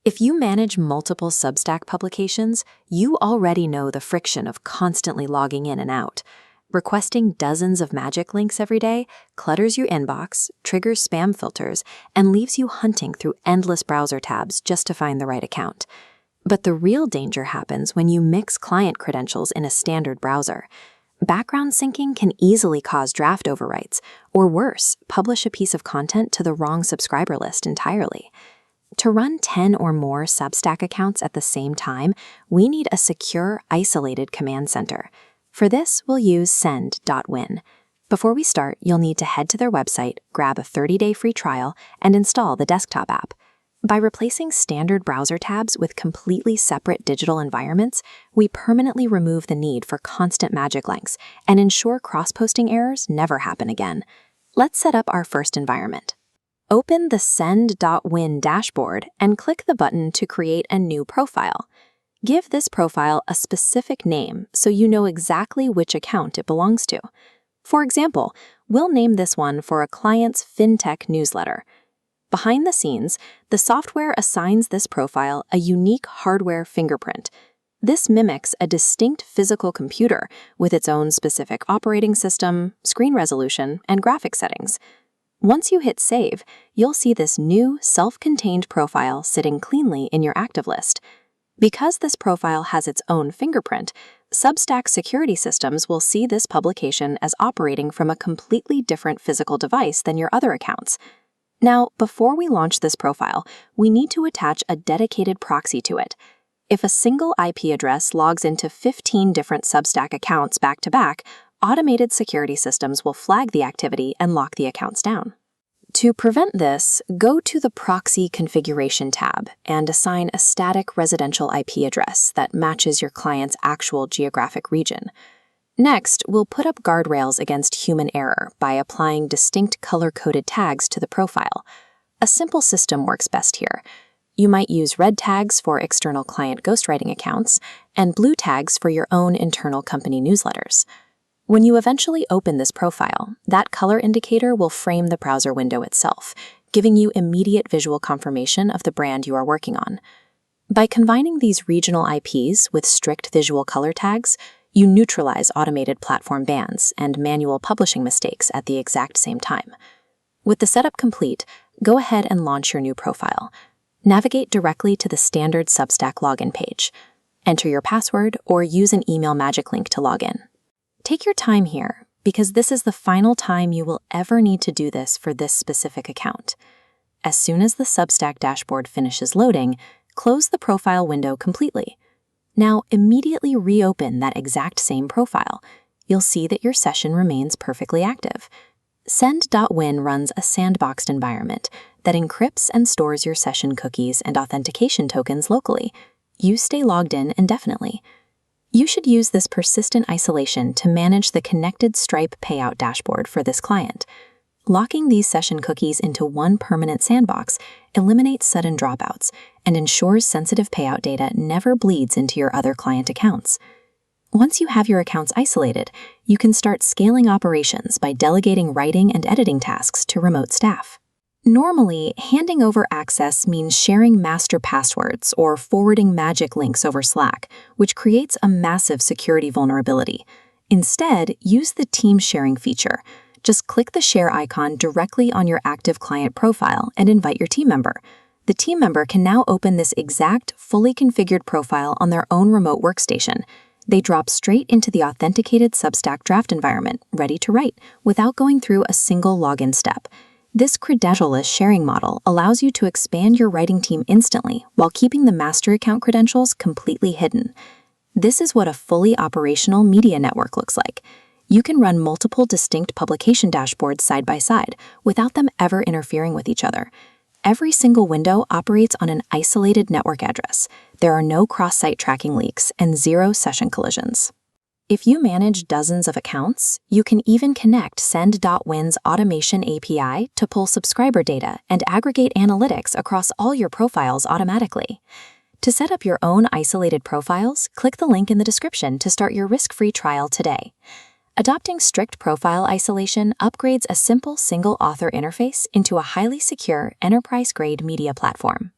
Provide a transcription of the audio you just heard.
If you manage multiple Substack publications, you already know the friction of constantly logging in and out. Requesting dozens of magic links every day clutters your inbox, triggers spam filters, and leaves you hunting through endless browser tabs just to find the right account. But the real danger happens when you mix client credentials in a standard browser. Background syncing can easily cause draft overwrites, or worse, publish a piece of content to the wrong subscriber list entirely. To run 10 or more Substack accounts at the same time, we need a secure, isolated command center. For this, we'll use Send.win. Before we start, you'll need to head to their website, grab a 30-day free trial, and install the desktop app. By replacing standard browser tabs with completely separate digital environments, we permanently remove the need for constant magic links and ensure cross-posting errors never happen again. Let's set up our first environment. Open the Send.win dashboard and click the button to create a new profile. Give this profile a specific name so you know exactly which account it belongs to. For example, we'll name this one for a client's fintech newsletter. Behind the scenes, the software assigns this profile a unique hardware fingerprint. This mimics a distinct physical computer with its own specific operating system, screen resolution, and graphic settings. Once you hit save, you'll see this new, self-contained profile sitting cleanly in your active list. Because this profile has its own fingerprint, Substack security systems will see this publication as operating from a completely different physical device than your other accounts. Now, before we launch this profile, we need to attach a dedicated proxy to it. If a single IP address logs into 15 different Substack accounts back-to-back, automated security systems will flag the activity and lock the accounts down. To prevent this, go to the Proxy Configuration tab and assign a static residential IP address that matches your client's actual geographic region. Next, we'll put up guardrails against human error by applying distinct color-coded tags to the profile. A simple system works best here. You might use red tags for external client ghostwriting accounts and blue tags for your own internal company newsletters. When you eventually open this profile, that color indicator will frame the browser window itself, giving you immediate visual confirmation of the brand you are working on. By combining these regional IPs with strict visual color tags, you neutralize automated platform bans and manual publishing mistakes at the exact same time. With the setup complete, go ahead and launch your new profile. Navigate directly to the standard Substack login page. Enter your password or use an email magic link to log in. Take your time here, because this is the final time you will ever need to do this for this specific account. As soon as the Substack dashboard finishes loading, close the profile window completely. Now immediately reopen that exact same profile. You'll see that your session remains perfectly active. Send.win runs a sandboxed environment that encrypts and stores your session cookies and authentication tokens locally. You stay logged in indefinitely. You should use this persistent isolation to manage the connected Stripe payout dashboard for this client. Locking these session cookies into one permanent sandbox eliminates sudden dropouts and ensures sensitive payout data never bleeds into your other client accounts. Once you have your accounts isolated, you can start scaling operations by delegating writing and editing tasks to remote staff. Normally, handing over access means sharing master passwords or forwarding magic links over Slack, which creates a massive security vulnerability. Instead, use the team sharing feature. Just click the share icon directly on your active client profile and invite your team member. The team member can now open this exact, fully configured profile on their own remote workstation. They drop straight into the authenticated Substack draft environment, ready to write, without going through a single login step. This credentialless sharing model allows you to expand your writing team instantly while keeping the master account credentials completely hidden. This is what a fully operational media network looks like. You can run multiple distinct publication dashboards side by side without them ever interfering with each other. Every single window operates on an isolated network address. There are no cross-site tracking leaks and zero session collisions. If you manage dozens of accounts, you can even connect Send.win's automation API to pull subscriber data and aggregate analytics across all your profiles automatically. To set up your own isolated profiles, click the link in the description to start your risk-free trial today. Adopting strict profile isolation upgrades a simple single-author interface into a highly secure, enterprise-grade media platform.